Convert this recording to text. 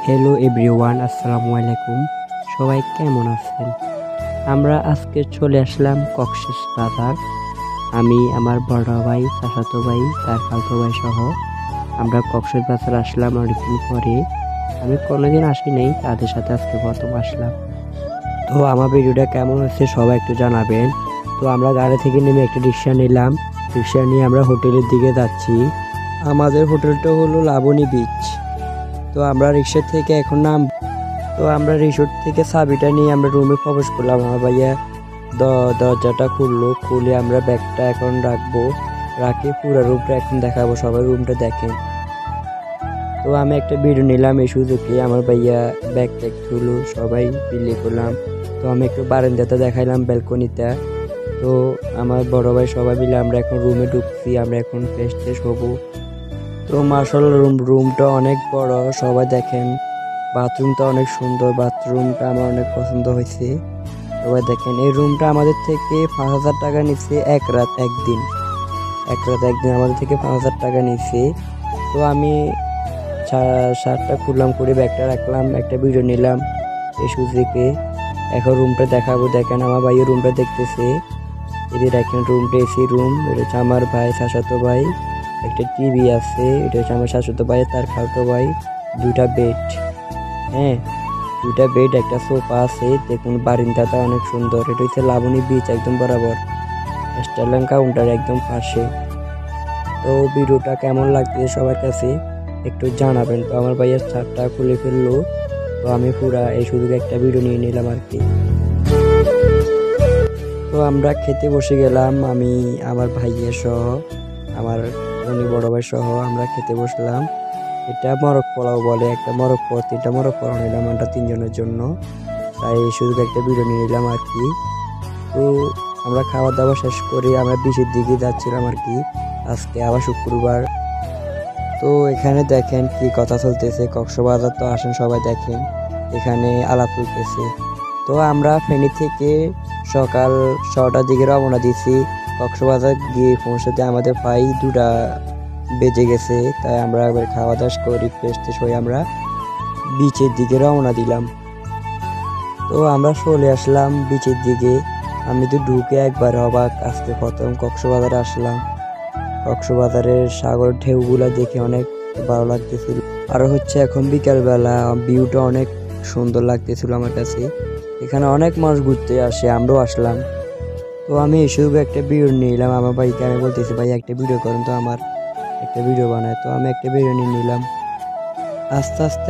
Hello everyone, আসসালামু আলাইকুম। সবাই কেমন আছেন? আমরা আজকে চলে আসলাম কক্সবাজার। আমি, আমার বড় ভাই, চাচাতো ভাই, তার খালাতো ভাই সহ আমরা কক্সবাজার আসলাম অনেকদিন পরে। আমি কোনোদিন আসি নাই, তাদের সাথে আজকে প্রথম আসলাম। তো আমার ভিডিওটা কেমন হচ্ছে সবাই একটু জানাবেন। তো আমরা গাড়ি থেকে নেমে একটা রিক্সা নিলাম। রিক্সা নিয়ে আমরা হোটেলের দিকে যাচ্ছি। আমাদের হোটেলটা হলো লাবণী বিচ। তো আমরা রিক্সা থেকে এখন তো আমরা রিসোর্ট থেকে চাবিটা নিয়ে আমরা রুমে প্রবেশ করলাম। আমার ভাইয়া দরজাটা খুলে আমরা ব্যাগটা এখন রাখবো। পুরো রুমটা এখন দেখাবো, সবাই রুমটা দেখেন। তো আমি একটা ভিডিও নিলাম এই সুযোগে। আমার ভাইয়া ব্যাগ ট্যাগ খুলো, সবাই বিলি করলাম। তো আমি একটু বারান্দাতে দেখাইলাম, ব্যালকনিতে। তো আমার বড় ভাই সবাই মিলে আমরা এখন রুমে ঢুকছি। আমরা এখন ফ্রেশ ট্রেশ হবো। তো মার্শাল্লাহ রুমটা অনেক বড়, সবাই দেখেন। বাথরুমটা অনেক সুন্দর, বাথরুমটা আমার অনেক পছন্দ হয়েছে। সবাই দেখেন, এই রুমটা আমাদের থেকে 5,000 টাকা নিচ্ছে এক রাত একদিন। আমাদের থেকে 5,000 টাকা নিচ্ছে। তো আমি শার্টটা খুললাম, করে ব্যাগটা রাখলাম, একটা ভিডিও নিলাম এই সুযোগে। এখন রুমটা দেখাবো। দেখেন আমার ভাইয়ের রুমটা দেখতেছে। এই দেখেন রুমটা এসি রুম। এটা হচ্ছে আমার ভাই, চাচাতো ভাই। একটা টিভি আছে, এটা হচ্ছে আমার চাচাতো ভাই, তার খালাতো ভাই। দুইটা বেড, হ্যাঁ, দুইটা বেড, একটা সোফা আছে। দেখুন বারিন্দাটা অনেক সুন্দর। এটা হচ্ছে লাবণী বিচ, একদম বরাবর স্টারলাইন কাউন্টার একদম পাশে। তো ভিডিওটা কেমন লাগছে সবার কাছে একটু জানাবেন। তো আমার ভাইয়ের ছাদটা খুলে ফেললো। তো আমি পুরা এই শুধু একটা ভিডিও নিয়ে নিলাম আর কি। তো আমরা খেতে বসে গেলাম, আমি, আমার ভাইয়ের সহ, আমার বড় ভাই সহ আমরা খেতে বসলাম। এটা মরক পোলাও বলে, একটা মরক পোলাও, 3টা মরক পোলাও নিলাম আমরা 3 জনের জন্য। তাই শুধু একটা ভিডিও নিয়ে নিলাম আর কি। তো আমরা খাওয়া দাওয়া শেষ করে আমরা বিচের দিকে যাচ্ছিলাম আর কি। আজকে আবার শুক্রবার। তো এখানে দেখেন কি কথা চলতেছে। কক্সবাজার তো আসেন সবাই, দেখেন এখানে আলাপ চলতেছে। তো আমরা ফেনী থেকে সকাল 6টার দিকে রওনা দিছি। কক্সবাজার গিয়ে পৌঁছাতে আমাদের প্রায় 2টা বেজে গেছে। তাই আমরা একবার খাওয়া দাওয়া করি, ফ্রেশ ট্রেশ হয়ে আমরা বিচের দিকে রওনা দিলাম। তো আমরা চলে আসলাম বিচের দিকে। আমি তো ঢুকে একবার অবাক, আজকে প্রথম কক্সবাজারে আসলাম। কক্সবাজারের সাগর ঢেউগুলা দেখে অনেক ভালো লাগতেছিল। আর হচ্ছে এখন বিকালবেলা, ভিউটা অনেক সুন্দর লাগতেছিল আমার কাছে। এখানে অনেক মানুষ ঘুরতে আসে, আমরাও আসলাম। তো আমি এসব একটা ভিডিও নিলাম। আমার ভাইকে আমি বলতেছি, ভাই একটা ভিডিও করেন তো, আমার একটা ভিডিও বানায়। তো আমি একটা ভিডিও নিয়ে নিলাম। আস্তে আস্তে